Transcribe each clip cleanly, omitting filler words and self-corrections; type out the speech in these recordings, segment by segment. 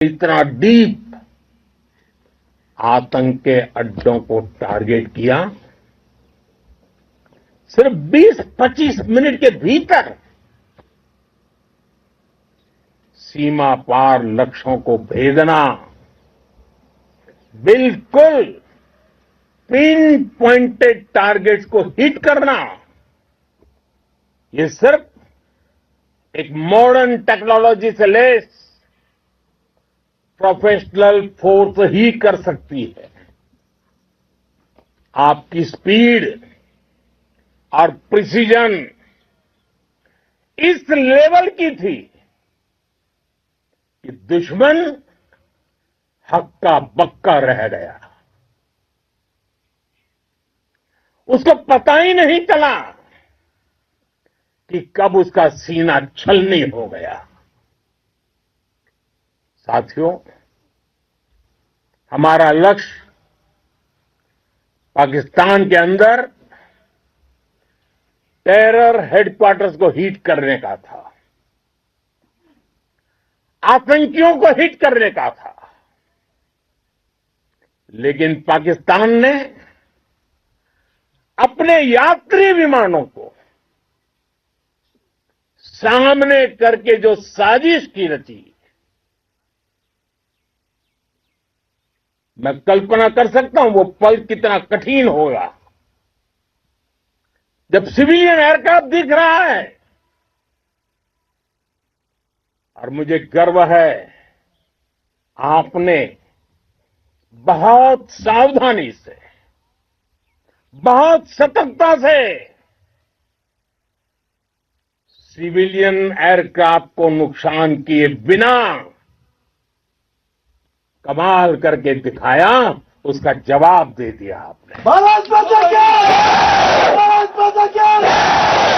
इतना डीप आतंक के अड्डों को टारगेट किया। सिर्फ 20-25 मिनट के भीतर सीमा पार लक्ष्यों को भेदना, बिल्कुल पिन पॉइंटेड टारगेट्स को हिट करना, ये सिर्फ एक मॉडर्न टेक्नोलॉजी से लेस प्रोफेशनल फोर्स ही कर सकती है। आपकी स्पीड और प्रिसीजन इस लेवल की थी कि दुश्मन हक्का बक्का रह गया। उसको पता ही नहीं चला कि कब उसका सीना छलनी हो गया। साथियों, हमारा लक्ष्य पाकिस्तान के अंदर टेरर हेडक्वार्टर्स को हिट करने का था, आतंकियों को हिट करने का था। लेकिन पाकिस्तान ने अपने यात्री विमानों को सामने करके जो साजिश की रची, मैं कल्पना कर सकता हूं वो पल कितना कठिन होगा जब सिविलियन एयरक्राफ्ट दिख रहा है। और मुझे गर्व है, आपने बहुत सावधानी से, बहुत सतर्कता से सिविलियन एयरक्राफ्ट को नुकसान किए बिना कमाल करके दिखाया, उसका जवाब दे दिया आपने। भारत माता की जय! भारत माता की जय!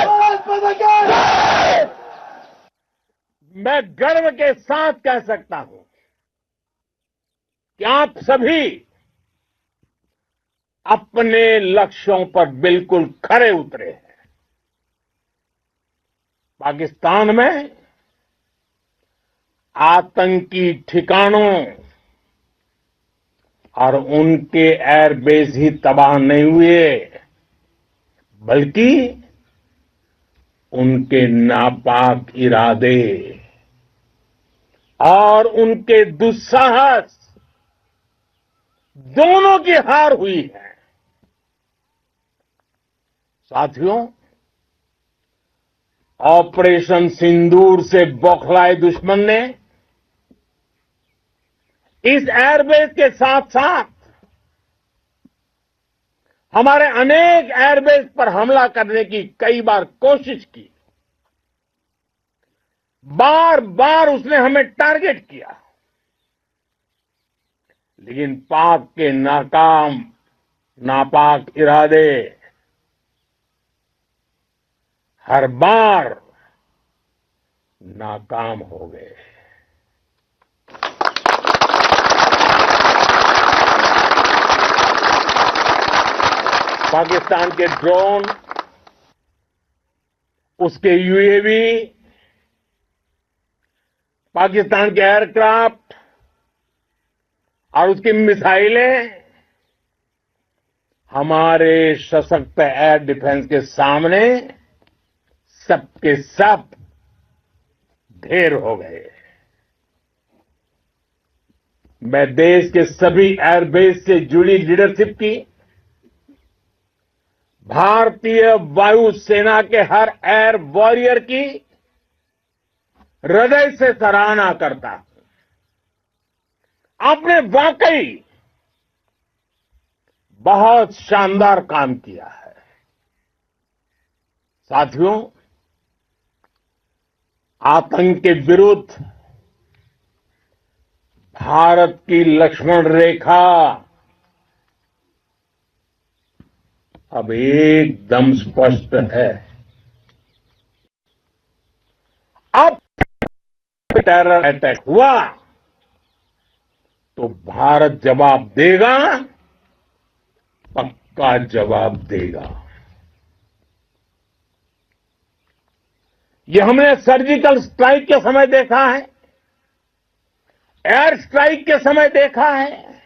भारत माता की जय! मैं गर्व के साथ कह सकता हूं कि आप सभी अपने लक्ष्यों पर बिल्कुल खरे उतरे हैं। पाकिस्तान में आतंकी ठिकानों और उनके एयरबेस ही तबाह नहीं हुए, बल्कि उनके नापाक इरादे और उनके दुस्साहस दोनों की हार हुई है। साथियों, ऑपरेशन सिंदूर से बौखलाए दुश्मन ने इस एयरबेस के साथ साथ हमारे अनेक एयरबेस पर हमला करने की कई बार कोशिश की। बार बार उसने हमें टारगेट किया, लेकिन पाक के नापाक इरादे हर बार नाकाम हो गए। पाकिस्तान के ड्रोन, उसके यूएवी, पाकिस्तान के एयरक्राफ्ट और उसकी मिसाइलें हमारे सशक्त एयर डिफेंस के सामने सबके सब ढेर हो गए। मैं देश के सभी एयरबेस से जुड़ी लीडरशिप की, भारतीय वायुसेना के हर एयर वॉरियर की हृदय से सराहना करता हूं। आपने वाकई बहुत शानदार काम किया है। साथियों, आतंक के विरुद्ध भारत की लक्ष्मण रेखा अब एकदम स्पष्ट है। अब टेरर अटैक हुआ तो भारत जवाब देगा, पक्का जवाब देगा। ये हमने सर्जिकल स्ट्राइक के समय देखा है। एयर स्ट्राइक के समय देखा है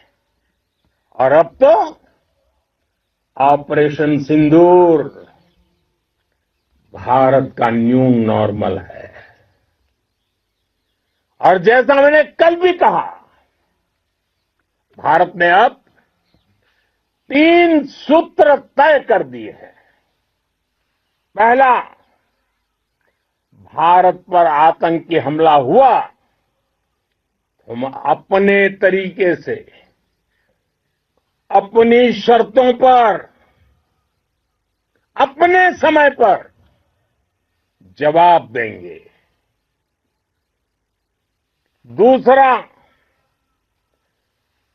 और अब तो ऑपरेशन सिंदूर भारत का न्यू नॉर्मल है। और जैसा मैंने कल भी कहा, भारत ने अब 3 सूत्र तय कर दिए हैं। पहला, भारत पर आतंकी हमला हुआ, हम अपने तरीके से, अपनी शर्तों पर, अपने समय पर जवाब देंगे। दूसरा,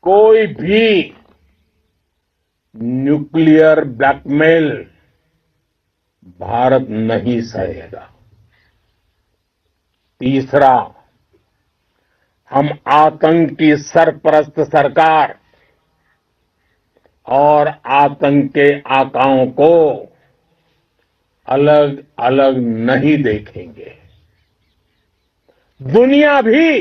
कोई भी न्यूक्लियर ब्लैकमेल भारत नहीं सहेगा। तीसरा, हम आतंक की सरपरस्त सरकार और आतंक के आकाओं को अलग अलग नहीं देखेंगे। दुनिया भी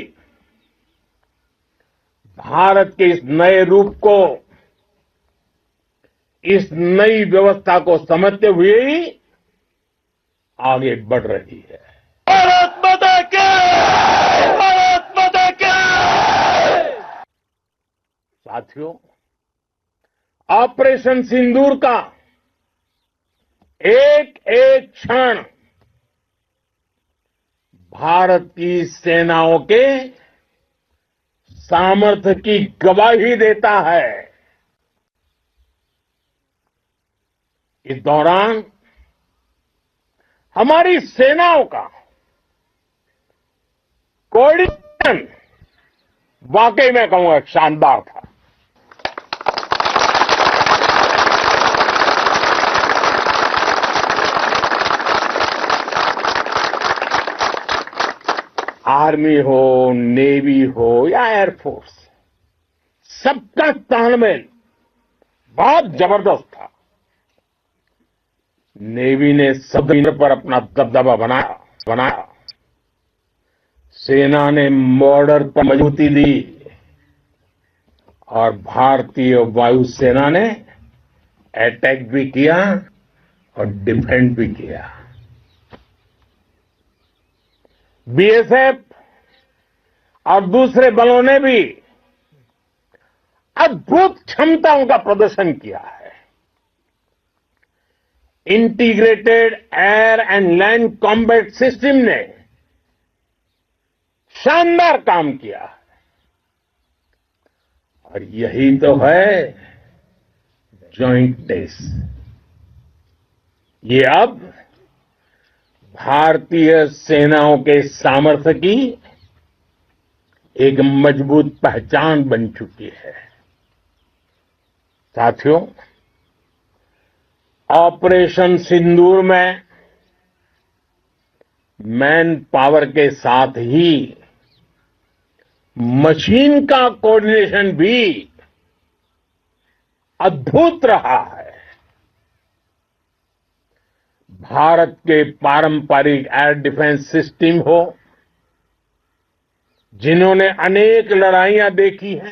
भारत के इस नए रूप को, इस नई व्यवस्था को समझते हुए ही आगे बढ़ रही है। भारत माता की! भारत माता की! साथियों, ऑपरेशन सिंदूर का एक एक क्षण भारत की सेनाओं के सामर्थ्य की गवाही देता है। इस दौरान हमारी सेनाओं का कोऑर्डिनेशन वाकई में कहूंगा शानदार था। आर्मी हो, नेवी हो या एयरफोर्स, सबका तालमेल बहुत जबरदस्त था। नेवी ने समुद्र पर अपना दबदबा बनाया। सेना ने बॉर्डर पर मजबूती दी और भारतीय वायुसेना ने अटैक भी किया और डिफेंड भी किया। बीएसएफ और दूसरे बलों ने भी अद्भुत क्षमताओं का प्रदर्शन किया है। Integrated air and land combat system ने शानदार काम किया है। और यही तो है जॉइंट टेस्ट। ये अब भारतीय सेनाओं के सामर्थ्य की एक मजबूत पहचान बन चुकी है। साथियों, ऑपरेशन सिंदूर में मैन पावर के साथ ही मशीन का कोऑर्डिनेशन भी अद्भुत रहा है। भारत के पारंपरिक एयर डिफेंस सिस्टम हो, जिन्होंने अनेक लड़ाइयां देखी हैं,